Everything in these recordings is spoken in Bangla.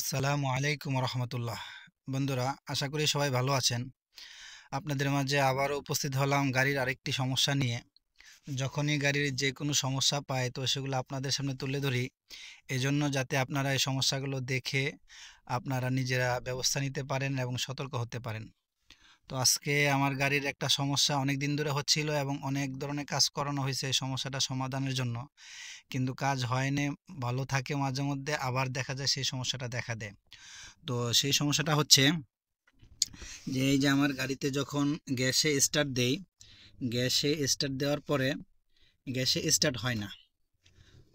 আসসালামু আলাইকুম রহমতুল্লাহ। বন্ধুরা, আশা করি সবাই ভালো আছেন। আপনাদের মাঝে আবারও উপস্থিত হলাম গাড়ির আরেকটি সমস্যা নিয়ে। যখনই গাড়ির যে কোনো সমস্যা পায় তো সেগুলো আপনাদের সামনে তুলে ধরি, এজন্য যাতে আপনারা এই সমস্যাগুলো দেখে আপনারা নিজেরা ব্যবস্থা নিতে পারেন এবং সতর্ক হতে পারেন। তো আজকে আমার গাড়ির একটা সমস্যা অনেক দিন ধরে হচ্ছিল এবং অনেক ধরনের কাজ করানো হয়েছে এই সমস্যাটা সমাধানের জন্য, কিন্তু কাজ হয়নি। ভালো থাকে মাঝে মধ্যে, আবার দেখা যায় সেই সমস্যাটা দেখা দেয়। তো সেই সমস্যাটা হচ্ছে যে এই যে আমার গাড়িতে যখন গ্যাসে স্টার্ট দেওয়ার পরে গ্যাসে স্টার্ট হয় না,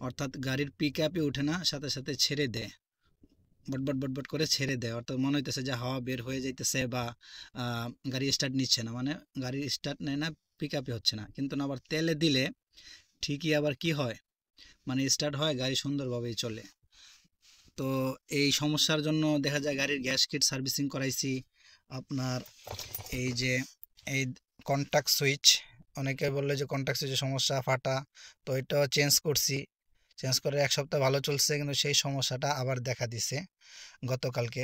অর্থাৎ গাড়ির পিক আপে উঠে না, সাথে সাথে ছেড়ে দেয়, বটবট বটবট করে ছেড়ে দেয়। অর্থাৎ মনে হইতেছে যে হাওয়া বের হয়ে যাইতেছে বা গাড়ি স্টার্ট নিচ্ছে না, মানে গাড়ি স্টার্ট নেয় না, পিক আপে হচ্ছে না। কিন্তু আবার তেলে দিলে ঠিকই আবার কি হয়, মানে স্টার্ট হয়, গাড়ি সুন্দরভাবেই চলে। তো এই সমস্যার জন্য দেখা যায় গাড়ির গ্যাস কিট সার্ভিসিং করাইছি আপনার। এই যে এই কন্টাক্ট সুইচ, অনেকে বললে যে কন্টাক্ট সুইচের সমস্যা ফাটা, তো এটাও চেঞ্জ করছি। চেঞ্জ করে এক সপ্তাহ ভালো চলছে, কিন্তু সেই সমস্যাটা আবার দেখা দিছে গতকালকে।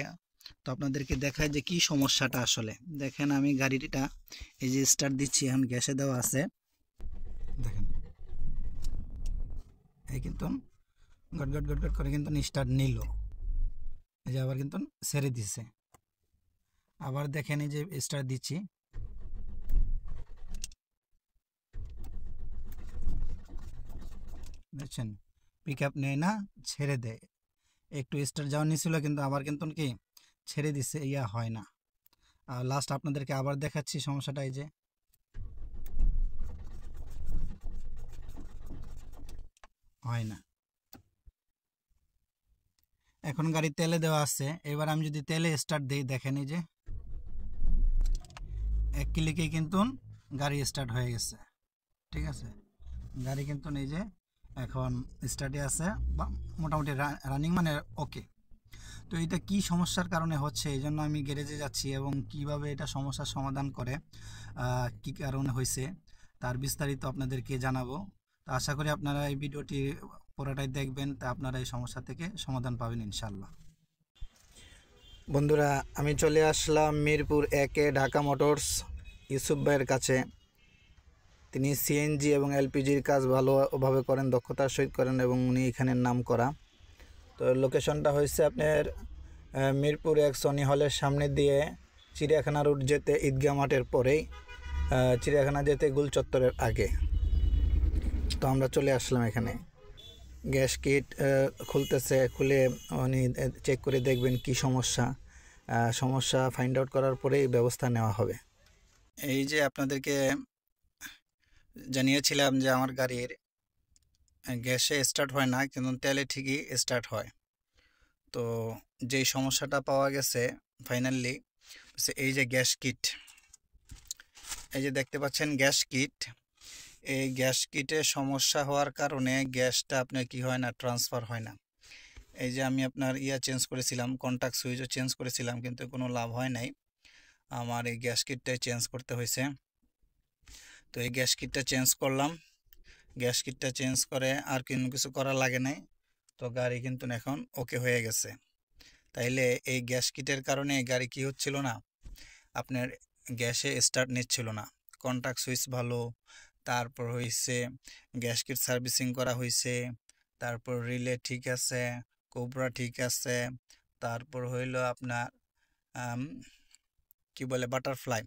তো আপনাদেরকে দেখায় যে কি সমস্যাটা আসলে। দেখেন, আমি গাড়িটা এই যে স্টার্ট দিচ্ছি, এখন গ্যাসে দেওয়া আছে, দেখেন এই কিন্তু গট গট গট গট করে কিন্তু স্টার্ট নিল, এই যে আবার কিন্তু ছেড়ে দিছে। আবার দেখেন এই যে স্টার্ট দিচ্ছি, দেখছেন পিক আপ নেয় না, ছেড়ে দেয়। একটু স্টার্ট যাওয়া নিয়েছিল, কিন্তু আবার কিন্তু কি ছেড়ে দিচ্ছে, ইয়া হয় না। আর লাস্ট আপনাদেরকে আবার দেখাচ্ছি সমস্যাটা, এই যে হয় না। এখন গাড়ি তেলে দেওয়া আছে, এবার আমি যদি তেলে স্টার্ট দিই, দেখেন এই যে এক ক্লিকেই কিন্তু গাড়ি স্টার্ট হয়ে গেছে। ঠিক আছে, গাড়ি কিন্তু এই যে এখন স্টার্টে আছে, বা মোটামুটি রানিং, মানে ওকে। তো এটা কি সমস্যার কারণে হচ্ছে, এই জন্য আমি গ্যারেজে যাচ্ছি এবং কিভাবে এটা সমস্যার সমাধান করে, কি কারণে হয়েছে তার বিস্তারিত আপনাদেরকে জানাবো। তো আশা করি আপনারা এই ভিডিওটি পুরোটাই দেখবেন, তা আপনারা এই সমস্যা থেকে সমাধান পাবেন ইনশাল্লাহ। বন্ধুরা, আমি চলে আসলাম মিরপুর 1-এ ঢাকা মোটরস ইউসুফ ভাইয়ের কাছে। তিনি সিএনজি এবং এলপিজির কাজ ভালোভাবে করেন, দক্ষতার সহিত করেন, এবং উনি এখানের নাম করা। তো লোকেশনটা হয়েছে আপনার মিরপুর 1 সনি হলের সামনে দিয়ে চিড়িয়াখানা রুট যেতে, ঈদগাহ মাঠের পরেই, চিড়িয়াখানা যেতে গোল চত্বরের আগে। তো আমরা চলে আসলাম এখানে। গ্যাস কিট খুলতেছে, খুলে উনি চেক করে দেখবেন কি সমস্যা। সমস্যা ফাইন্ড আউট করার পরেই ব্যবস্থা নেওয়া হবে। এই যে আপনাদেরকে জানিয়েছিলাম যে আমার গাড়ির গ্যাসে স্টার্ট হয় না, কিন্তু তেলে ঠিকই স্টার্ট হয়। তো যেই সমস্যাটা পাওয়া গেছে ফাইনালি, এই যে গ্যাস কিট, এই যে দেখতে পাচ্ছেন গ্যাস কিট, এই গ্যাস কিটের সমস্যা হওয়ার কারণে গ্যাসটা আপনার কি হয় না, ট্রান্সফার হয় না। এই যে আমি আপনার চেঞ্জ করেছিলাম, কন্টাক্ট সুইচও চেঞ্জ করেছিলাম, কিন্তু কোনো লাভ হয় নাই। আমার এই গ্যাস কিটটাই চেঞ্জ করতে হয়েছে। তো এই গ্যাস কিটটা চেঞ্জ করলাম, গ্যাস কিটটা চেঞ্জ করে আর কোনো কিছু করা লাগে নাই। তো গাড়ি কিন্তু এখন ওকে হয়ে গেছে। তাইলে এই গ্যাস কিটের কারণে গাড়ি কি হচ্ছিল না, আপনার গ্যাসে স্টার্ট নিচ্ছিল না। কন্টাক্ট সুইচ ভালো, তারপর হইছে গ্যাস কিট সার্ভিসিং করা হয়েছে, তারপর রিলে ঠিক আছে, কোবরা ঠিক আছে, তারপর হইল আপনার কি বলে বাটারফ্লাই,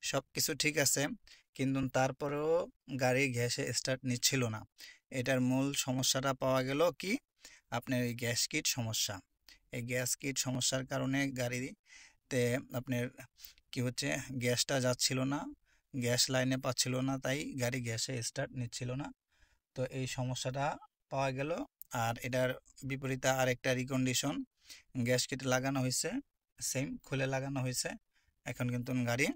সব কিছু ঠিক আছে। কিন্তু তারপরেও গাড়ি গ্যাসে স্টার্ট নিচ্ছিল না। এটার মূল সমস্যাটা পাওয়া গেল কি, আপনার এই গ্যাস কিট সমস্যা। এই গ্যাস কিট সমস্যার কারণে গাড়িতে আপনার কি হচ্ছে, গ্যাসটা যাচ্ছিল না, গ্যাস লাইনে পাচ্ছিল না, তাই গাড়ি গ্যাসে স্টার্ট নিচ্ছিল না। তো এই সমস্যাটা পাওয়া গেল। আর এটার বিপরীতে আরেকটা রিকন্ডিশন, গ্যাস কিট লাগানো হয়েছে, সেম খুলে লাগানো হয়েছে, এখন কিন্তু গাড়ি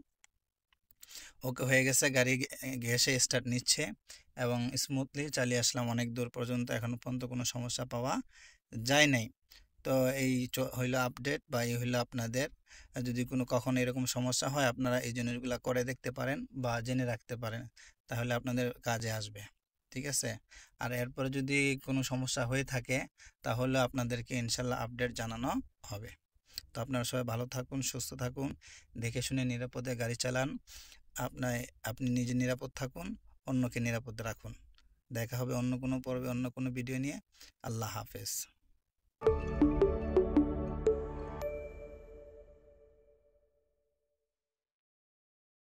ওকে হয়ে গেছে, গাড়ি গ্যাসে স্টার্ট নিচ্ছে এবং স্মুথলি চালিয়ে আসলাম অনেক দূর পর্যন্ত, এখনও পর্যন্ত কোনো সমস্যা পাওয়া যায় নাই। তো এই হইলো আপডেট, বা এই হইলো আপনাদের, যদি কখনো এরকম সমস্যা হয় আপনারা এই জিনিসগুলো করে দেখতে পারেন বা জেনে রাখতে পারেন, তাহলে আপনাদের কাজে আসবে। ঠিক আছে, আর এরপরে যদি কোনো সমস্যা হয়ে থাকে তাহলে আপনাদেরকে ইনশাল্লাহ আপডেট জানানো হবে। তো আপনারা সবাই ভালো থাকুন, সুস্থ থাকুন, দেখে শুনে নিরাপদে গাড়ি চালান। আপনি নিজে নিরাপদ থাকুন, অন্যকে নিরাপদ রাখুন। দেখা হবে অন্য কোনো পর্বে, অন্য কোনো ভিডিও নিয়ে। আল্লাহ হাফেজ।